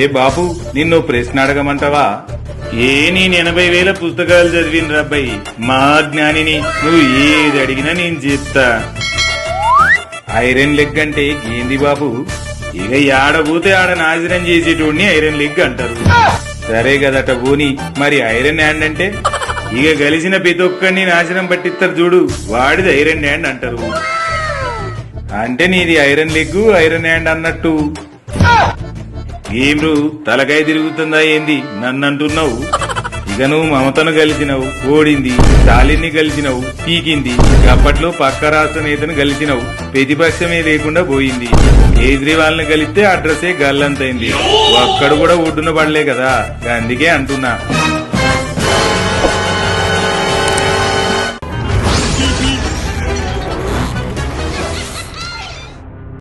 ఏ బాబు నిన్ను ప్రశ్న అడగమంటావా? నేను 80,000 పుస్తకాలు చదివిన రబ్బాయి, మా జ్ఞానిని, నువ్వు ఏది అడిగినా నేను చెప్తా. ఐరన్ లెగ్ అంటే ఏంది బాబు? ఇక ఆడబోతే ఆడ నాశనం చేసేటోడిని ఐరన్ లెగ్ అంటారు. సరే కదట పోని, మరి ఐరన్ హ్యాండ్ అంటే? ఇక కలిసిన ప్రతి ఒక్కరిని నాశనం పట్టిస్తారు చూడు, వాడిది ఐరన్ హ్యాండ్ అంటారు. అంటే నీది ఐరన్ లెగ్ ఐరన్ హ్యాండ్ అన్నట్టు. ఏమ్రు తలకాయ తిరుగుతుందా ఏంది నన్ను అంటున్నావు? ఇక నువ్వు మమతను కలిసినవు, ఓడింది. స్టాలిన్ ని కలిసినవు, పీకింది. అప్పట్లో పక్క రాష్ట్ర నేతను కలిసినవు, ప్రతిపక్షమే లేకుండా పోయింది. కేజ్రీవాల్ ని కలిస్తే అడ్రస్సే గల్లంతైంది. ఒక్కడు కూడా ఒడ్డున పడలే కదా, అందుకే అంటున్నా.